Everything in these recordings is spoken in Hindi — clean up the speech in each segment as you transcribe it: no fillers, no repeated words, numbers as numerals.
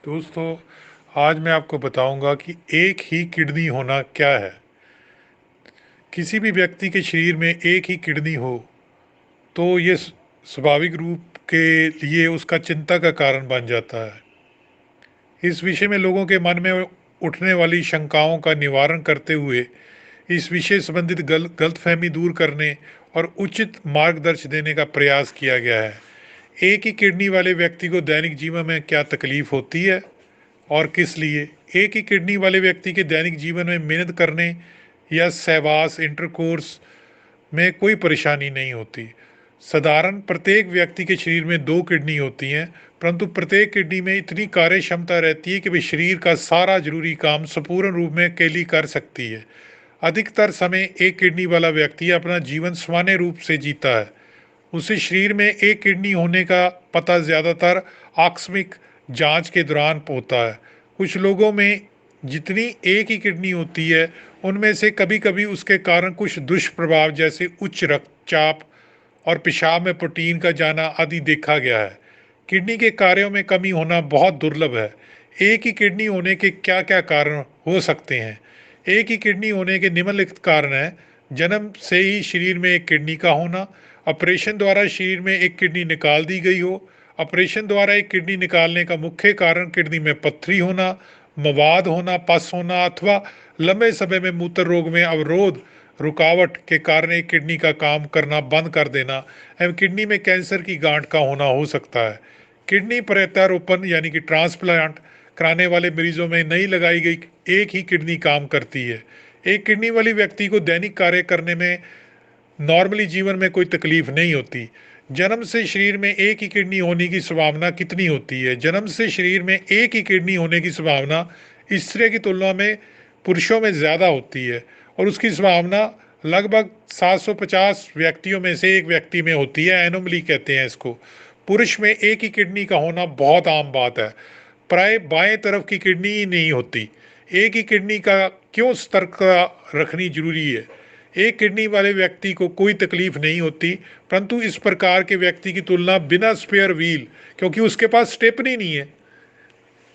दोस्तों, आज मैं आपको बताऊंगा कि एक ही किडनी होना क्या है। किसी भी व्यक्ति के शरीर में एक ही किडनी हो तो ये स्वाभाविक रूप के लिए उसका चिंता का कारण बन जाता है। इस विषय में लोगों के मन में उठने वाली शंकाओं का निवारण करते हुए इस विषय संबंधित गलतफहमी दूर करने और उचित मार्गदर्शन देने का प्रयास किया गया है। एक ही किडनी वाले व्यक्ति को दैनिक जीवन में क्या तकलीफ होती है और किस लिए? एक ही किडनी वाले व्यक्ति के दैनिक जीवन में मेहनत करने या सहवास इंटरकोर्स में कोई परेशानी नहीं होती। साधारण प्रत्येक व्यक्ति के शरीर में दो किडनी होती हैं, परंतु प्रत्येक किडनी में इतनी कार्य क्षमता रहती है कि वे शरीर का सारा जरूरी काम संपूर्ण रूप में अकेली कर सकती है। अधिकतर समय एक किडनी वाला व्यक्ति अपना जीवन सामान्य रूप से जीता है। उसे शरीर में एक किडनी होने का पता ज़्यादातर आकस्मिक जांच के दौरान होता है। कुछ लोगों में जितनी एक ही किडनी होती है, उनमें से कभी कभी उसके कारण कुछ दुष्प्रभाव जैसे उच्च रक्तचाप और पेशाब में प्रोटीन का जाना आदि देखा गया है। किडनी के कार्यों में कमी होना बहुत दुर्लभ है। एक ही किडनी होने के क्या क्या कारण हो सकते हैं? एक ही किडनी होने के निम्नलिखित कारण हैं: जन्म से ही शरीर में एक किडनी का होना, ऑपरेशन द्वारा शरीर में एक किडनी निकाल दी गई हो, ऑपरेशन द्वारा एक किडनी निकालने का मुख्य कारण किडनी में पत्थरी होना, मवाद होना, पस होना अथवा लंबे समय में मूत्र रोग में अवरोध रुकावट के कारण एक किडनी का काम करना बंद कर देना एवं किडनी में कैंसर की गांठ का होना हो सकता है। किडनी प्रत्यारोपण यानी कि ट्रांसप्लांट कराने वाले मरीजों में नई लगाई गई एक ही किडनी काम करती है। एक किडनी वाली व्यक्ति को दैनिक कार्य करने में नॉर्मली जीवन में कोई तकलीफ नहीं होती। जन्म से शरीर में एक ही किडनी होने की संभावना कितनी होती है? जन्म से शरीर में एक ही किडनी होने की संभावना स्त्रियों की तुलना में पुरुषों में ज़्यादा होती है और उसकी संभावना लगभग 750 व्यक्तियों में से एक व्यक्ति में होती है। एनोमली कहते हैं इसको। पुरुष में एक ही किडनी का होना बहुत आम बात है। प्राय बाएं तरफ की किडनी ही नहीं होती। एक ही किडनी का क्यों सतर्कता रखनी जरूरी है? एक किडनी वाले व्यक्ति को कोई तकलीफ नहीं होती, परंतु इस प्रकार के व्यक्ति की तुलना बिना स्पेयर व्हील, क्योंकि उसके पास स्टेपनी नहीं है।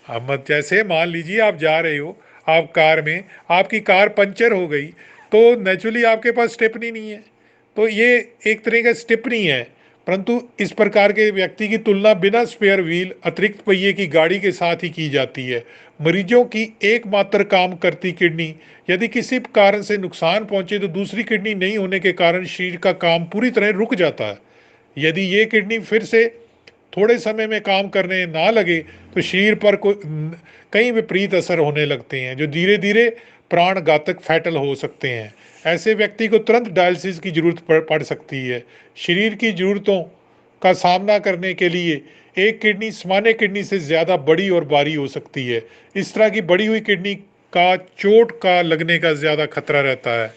अब मत जैसे मान लीजिए आप जा रहे हो, आप कार में, आपकी कार पंचर हो गई, तो नेचुरली आपके पास स्टेपनी नहीं है। तो ये एक तरह का स्टेपनी है। परंतु इस प्रकार के व्यक्ति की तुलना बिना स्पेयर व्हील अतिरिक्त पहिए की गाड़ी के साथ ही की जाती है। मरीजों की एकमात्र काम करती किडनी यदि किसी कारण से नुकसान पहुंचे तो दूसरी किडनी नहीं होने के कारण शरीर का काम पूरी तरह रुक जाता है। यदि ये किडनी फिर से थोड़े समय में काम करने ना लगे तो शरीर पर कई विपरीत असर होने लगते हैं जो धीरे धीरे प्राण घातक फैटल हो सकते हैं। ऐसे व्यक्ति को तुरंत डायलिसिस की जरूरत पड़ सकती है। शरीर की जरूरतों का सामना करने के लिए एक किडनी सामान्य किडनी से ज़्यादा बड़ी और भारी हो सकती है। इस तरह की बड़ी हुई किडनी का चोट का लगने का ज़्यादा खतरा रहता है।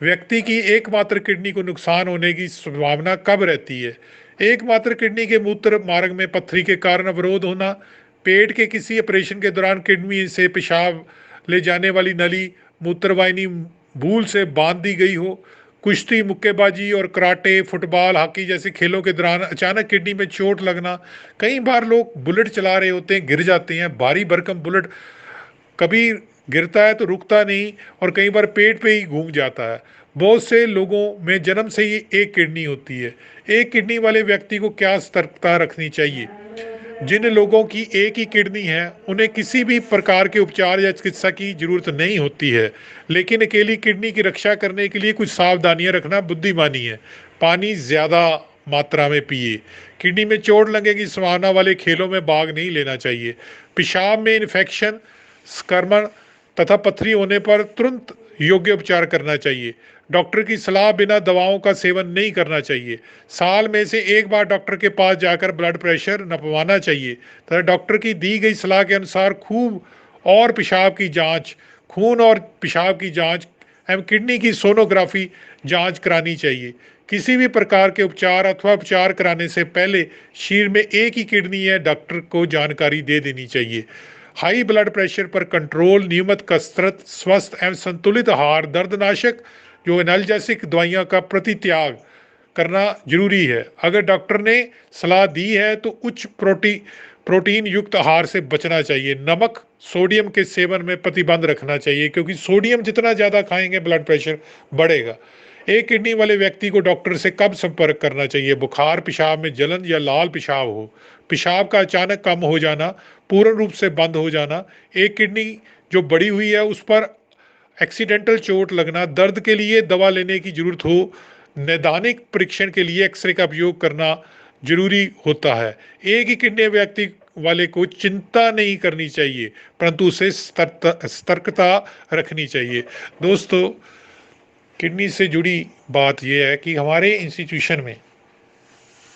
व्यक्ति की एकमात्र किडनी को नुकसान होने की संभावना कब रहती है? एकमात्र किडनी के मूत्र मार्ग में पत्थरी के कारण अवरोध होना, पेट के किसी ऑपरेशन के दौरान किडनी से पेशाब ले जाने वाली नली मूत्रवाहिनी भूल से बांध दी गई हो, कुश्ती मुक्केबाजी और कराटे फुटबॉल हॉकी जैसे खेलों के दौरान अचानक किडनी में चोट लगना। कई बार लोग बुलेट चला रहे होते हैं, गिर जाते हैं। भारी भरकम बुलेट कभी गिरता है तो रुकता नहीं और कई बार पेट पे ही घूम जाता है। बहुत से लोगों में जन्म से ही एक किडनी होती है। एक किडनी वाले व्यक्ति को क्या सतर्कता रखनी चाहिए? जिन लोगों की एक ही किडनी है उन्हें किसी भी प्रकार के उपचार या चिकित्सा की जरूरत नहीं होती है, लेकिन अकेली किडनी की रक्षा करने के लिए कुछ सावधानियां रखना बुद्धिमानी है। पानी ज़्यादा मात्रा में पिए। किडनी में चोट लगने की संभावना वाले खेलों में भाग नहीं लेना चाहिए। पेशाब में इन्फेक्शन, संक्रमण तथा पथरी होने पर तुरंत योग्य उपचार करना चाहिए। डॉक्टर की सलाह बिना दवाओं का सेवन नहीं करना चाहिए। साल में से एक बार डॉक्टर के पास जाकर ब्लड प्रेशर नपवाना चाहिए तथा डॉक्टर की दी गई सलाह के अनुसार खून और पेशाब की जांच एवं किडनी की सोनोग्राफी जांच करानी चाहिए। किसी भी प्रकार के उपचार अथवा उपचार कराने से पहले शरीर में एक ही किडनी है डॉक्टर को जानकारी दे देनी चाहिए। हाई ब्लड प्रेशर पर कंट्रोल, नियमित कसरत, स्वस्थ एवं संतुलित आहार, दर्दनाशक जो एनाल्जेसिक दवाइयों का प्रतित्याग करना जरूरी है। अगर डॉक्टर ने सलाह दी है तो उच्च प्रोटीन युक्त आहार से बचना चाहिए। नमक, सोडियम के सेवन में प्रतिबंध रखना चाहिए, क्योंकि सोडियम जितना ज़्यादा खाएंगे ब्लड प्रेशर बढ़ेगा। एक किडनी वाले व्यक्ति को डॉक्टर से कब संपर्क करना चाहिए? बुखार, पेशाब में जलन या लाल पेशाब हो, पेशाब का अचानक कम हो जाना, पूर्ण रूप से बंद हो जाना, एक किडनी जो बड़ी हुई है उस पर एक्सीडेंटल चोट लगना, दर्द के लिए दवा लेने की जरूरत हो, नैदानिक परीक्षण के लिए एक्सरे का उपयोग करना जरूरी होता है। एक ही किडनी व्यक्ति वाले को चिंता नहीं करनी चाहिए, परंतु उसे सतर्कता रखनी चाहिए। दोस्तों, किडनी से जुड़ी बात यह है कि हमारे इंस्टीट्यूशन में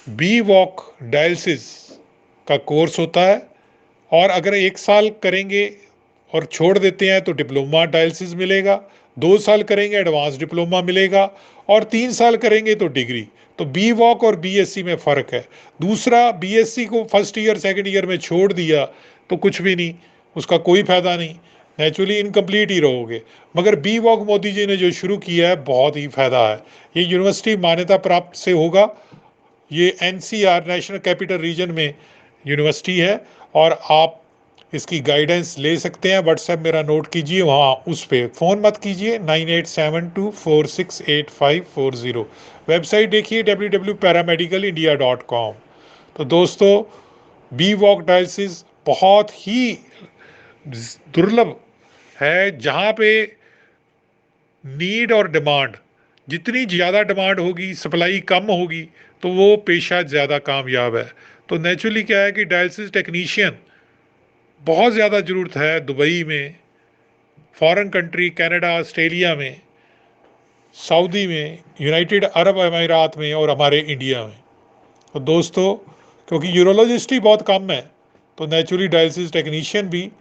बी वॉक डायलिसिस का कोर्स होता है, और अगर 1 साल करेंगे और छोड़ देते हैं तो डिप्लोमा डायलिसिस मिलेगा, 2 साल करेंगे एडवांस डिप्लोमा मिलेगा, और 3 साल करेंगे तो डिग्री। तो बी वॉक और बीएससी में फ़र्क है। दूसरा, बीएससी को फर्स्ट ईयर सेकंड ईयर में छोड़ दिया तो कुछ भी नहीं, उसका कोई फ़ायदा नहीं, नेचुरली इनकम्प्लीट ही रहोगे। मगर बी वॉक मोदी जी ने जो शुरू किया है, बहुत ही फ़ायदा है। ये यूनिवर्सिटी मान्यता प्राप्त से होगा, ये एनसीआर नेशनल कैपिटल रीजन में यूनिवर्सिटी है, और आप इसकी गाइडेंस ले सकते हैं। व्हाट्सएप मेरा नोट कीजिए, वहाँ उस पर फ़ोन मत कीजिए, 9872468540। वेबसाइट देखिए www.paramedicalindia.com। तो दोस्तों, बी वॉक डायलिसिस बहुत ही दुर्लभ है, जहाँ पे नीड और डिमांड, जितनी ज़्यादा डिमांड होगी, सप्लाई कम होगी, तो वो पेशा ज़्यादा कामयाब है। तो नेचुरली क्या है कि डायलिसिस टेक्नीशियन बहुत ज़्यादा ज़रूरत है दुबई में, फॉरेन कंट्री कनाडा, ऑस्ट्रेलिया में, सऊदी में, यूनाइटेड अरब अमीरात में, और हमारे इंडिया में। तो दोस्तों, क्योंकि यूरोलॉजिस्ट ही बहुत कम है, तो नेचुरली डायलिसिस टेक्नीशियन भी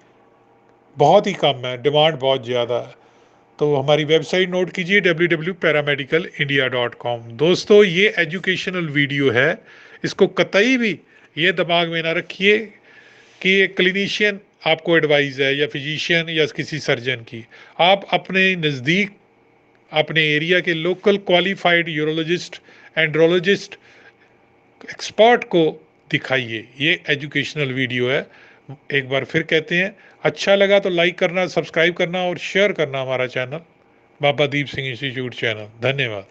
बहुत ही कम है, डिमांड बहुत ज़्यादा है। तो हमारी वेबसाइट नोट कीजिए www.paramedicalindia.com। दोस्तों, ये एजुकेशनल वीडियो है, इसको कतई भी ये दिमाग में ना रखिए कि एक क्लिनिशियन आपको एडवाइस है, या फिजिशियन, या किसी सर्जन की। आप अपने नज़दीक अपने एरिया के local qualified urologist, andrologist, expert को दिखाइए। ये एजुकेशनल वीडियो है। एक बार फिर कहते हैं, अच्छा लगा तो लाइक करना, सब्सक्राइब करना और शेयर करना हमारा channel, Baba Deep Singh institute channel. धन्यवाद।